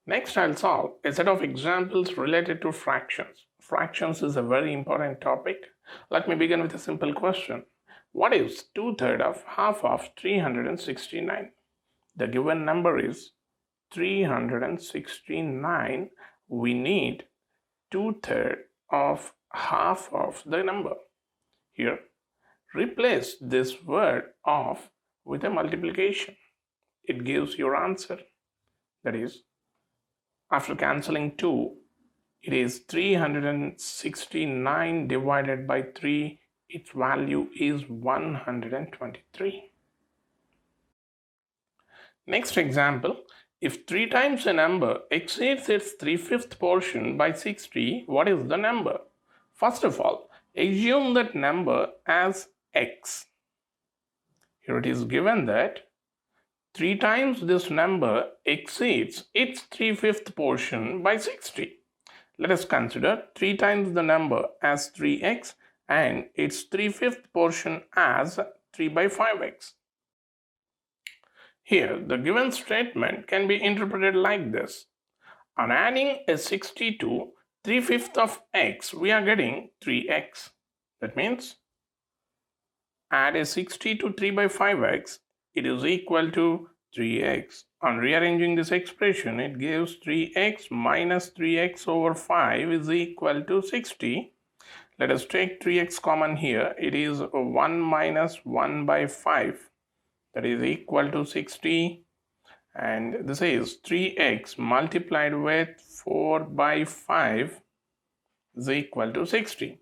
Next, I'll solve a set of examples related to fractions. Fractions is a very important topic. Let me begin with a simple question. What is 2/3 of half of 369? The given number is 369. We need 2/3 of half of the number. Here, replace this word of with a multiplication. It gives your answer. That is, after cancelling 2, it is 369 divided by 3. Its value is 123. Next example, if 3 times a number exceeds its 3/5 portion by 60, what is the number? First of all, assume that number as x. Here it is given that 3 times this number exceeds its 3/5 portion by 60. Let us consider 3 times the number as 3x and its 3/5 portion as 3/5x. Here, the given statement can be interpreted like this. On adding a 60 to 3/5 of x, we are getting 3x. That means, add a 60 to 3/5x, it is equal to 3x. On rearranging this expression, it gives 3x minus 3x over 5 is equal to 60. Let us take 3x common here. It is 1 minus 1/5. That is equal to 60. And this is 3x multiplied with 4/5 is equal to 60.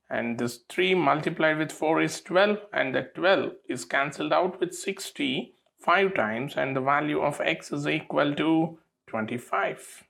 And this 3 multiplied with 4 is 12, and the 12 is cancelled out with 60 5 times, and the value of x is equal to 25.